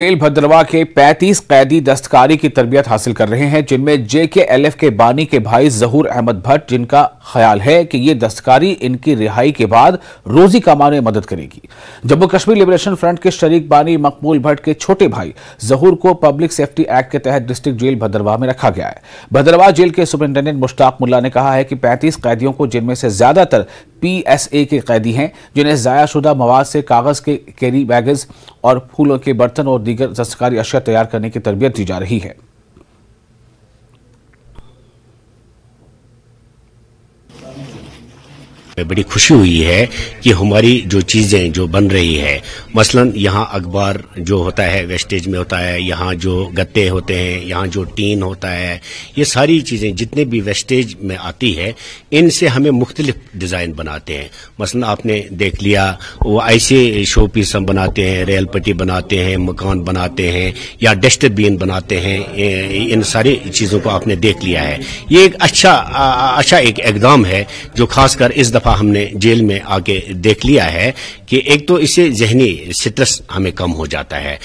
Jail भद्रवा के 35 कैदी दस्तकारी की तरबियत हासिल कर रहे हैं, जिनमें JKLF के बानी के भाई जहूर अहमद भट्ट, जिनका ख्याल है कि ये दस्तकारी इनकी रिहाई के बाद रोजी कमाने में मदद करेगी। जम्मू कश्मीर लिबरेशन फ्रंट के शरीक बानी मकबूल भट्ट के छोटे भाई जहूर को पब्लिक सेफ्टी एक्ट के तहत डिस्ट्रिक्ट जेल भद्रवा में रखा गया है। भद्रवा जेल के सुपरिंटेंडेंट मुश्ताक मुल्ला ने कहा है कि 35 कैदियों को, जिनमें से ज्यादातर PSA के कैदी हैं, जिन्हें ज़ायाशुदा मवाद से कागज के कैरी बैग्स और फूलों के बर्तन और दीगर दस्तकारी अशिया तैयार करने की तरबियत दी जा रही है। बड़ी खुशी हुई है कि हमारी जो चीजें जो बन रही है, मसलन यहाँ अखबार जो होता है वेस्टेज में होता है, यहाँ जो गत्ते होते हैं, यहाँ जो टीन होता है, ये सारी चीजें जितने भी वेस्टेज में आती है, इनसे हमें मुख्तलिफ डिजाइन बनाते हैं। मसलन आपने देख लिया वो ऐसे शो पीस हम बनाते हैं, रेल पट्टी बनाते हैं, मकान बनाते हैं या डस्टबिन बनाते हैं। इन सारी चीजों को आपने देख लिया है। ये एक अच्छा एक इक़दाम है जो खासकर इस दफा हमने जेल में आके देख लिया है कि एक तो इससे ज़हनी स्ट्रेस हमें कम हो जाता है।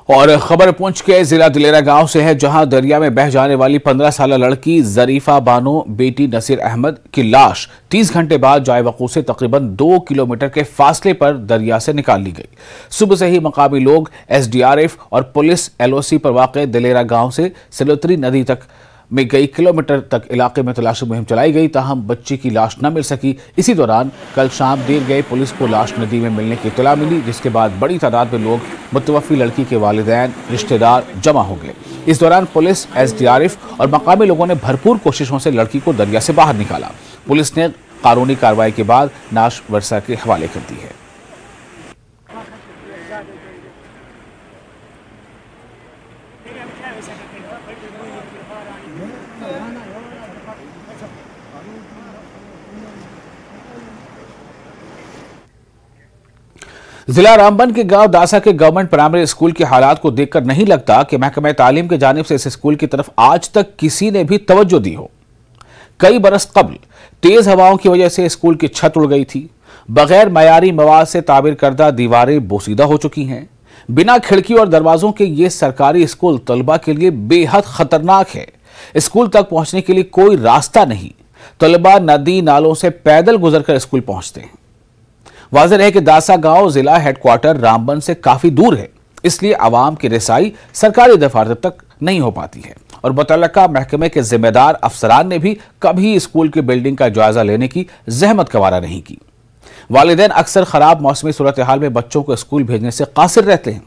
और खबर पुंछ के जिला दिलेरा गांव से है, जहां दरिया में बह जाने वाली 15 साल लड़की जरीफा बानो बेटी नसीर अहमद की लाश 30 घंटे बाद जाए-वकूफ से तकरीबन 2 किलोमीटर के फासले पर दरिया से निकाल ली गई। सुबह से ही मकामी लोग, SDRF और पुलिस LOC पर वाक़े दिलेरा गांव से सिलोत्री नदी तक में कई किलोमीटर तक इलाके में तलाशी मुहिम चलाई गई, ताहम बच्ची की लाश न मिल सकी। इसी दौरान कल शाम देर गए पुलिस को लाश नदी में मिलने की इत्तला मिली, जिसके बाद बड़ी तादाद में लोग मुतवफ़ी लड़की के वालिदैन, रिश्तेदार जमा हो गए। इस दौरान पुलिस, SDRF और मकामी लोगों ने भरपूर कोशिशों से लड़की को दरिया से बाहर निकाला। पुलिस ने कानूनी कार्रवाई के बाद नाश वर्षा के हवाले कर दी है। जिला रामबन के गांव दासा के गवर्नमेंट प्राइमरी स्कूल के हालात को देखकर नहीं लगता कि महकमा तालीम की जानिब से इस स्कूल की तरफ आज तक किसी ने भी तवज्जो दी हो। कई बरस कबल तेज हवाओं की वजह से स्कूल की छत उड़ गई थी। बगैर मयारी मवाद से तामीर करदा दीवारें बोसीदा हो चुकी हैं। बिना खिड़की और दरवाजों के ये सरकारी स्कूल तलबा के लिए बेहद खतरनाक है। स्कूल तक पहुंचने के लिए कोई रास्ता नहीं। तलबा नदी नालों से पैदल गुजरकर स्कूल पहुंचते हैं। वाज़ेह है कि दासा गांव जिला हेडक्वार्टर रामबन से काफी दूर है, इसलिए आवाम की रसाई सरकारी दफातर तक नहीं हो पाती है और मुतल्लका महकमे के जिम्मेदार अफसरान ने भी कभी स्कूल की बिल्डिंग का जायजा लेने की जहमत गवारा नहीं की। वालिदैन अक्सर खराब मौसमी सूरत हाल में बच्चों को स्कूल भेजने से कासिर रहते हैं।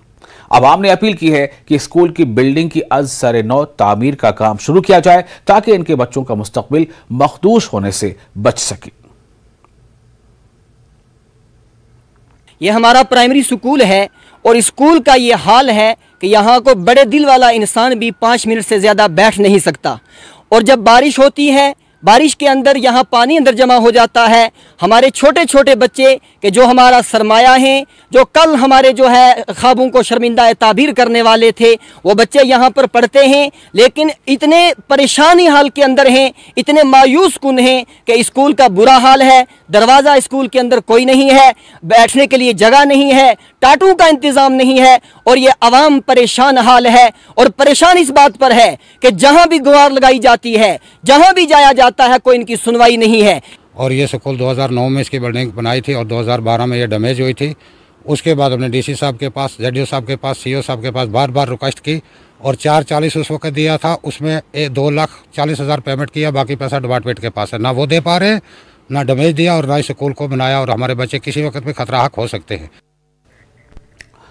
आवाम ने अपील की है कि स्कूल की बिल्डिंग की अज सरे नौ तामीर का काम शुरू किया जाए, ताकि इनके बच्चों का मुस्तकबिल मखदूश होने से बच सके। ये हमारा प्राइमरी स्कूल है और स्कूल का ये हाल है कि यहाँ को बड़े दिल वाला इंसान भी 5 मिनट से ज़्यादा बैठ नहीं सकता। और जब बारिश होती है, बारिश के अंदर यहाँ पानी अंदर जमा हो जाता है। हमारे छोटे छोटे बच्चे के जो हमारा सरमाया हैं, जो कल हमारे जो है ख्वाबों को शर्मिंदा ताबीर करने वाले थे, वो बच्चे यहाँ पर पढ़ते हैं, लेकिन इतने परेशानी हाल के अंदर हैं, इतने मायूस कुन हैं कि स्कूल का बुरा हाल है। दरवाज़ा स्कूल के अंदर कोई नहीं है, बैठने के लिए जगह नहीं है, टाटू का इंतज़ाम नहीं है और ये अवाम परेशान हाल है। और परेशान इस बात पर है कि जहाँ भी गुहार लगाई जाती है, जहाँ भी जाया जाता है, कोई इनकी सुनवाई नहीं है। और ये स्कूल 2009 में इसकी बिल्डिंग बनाई थी और 2012 में ये डैमेज हुई थी। उसके बाद हमने DC साहब के पास, ZDO साहब के पास, CO साहब के पास बार बार रिक्वेस्ट की और 440 उस वक्त दिया था। उसमें 2,40,000 पेमेंट किया, बाकी पैसा डिपार्टमेंट के पास है। ना वो दे पा रहे, ना डैमेज दिया और ना स्कूल को बनाया और हमारे बच्चे किसी वक्त भी खतरा हो सकते हैं।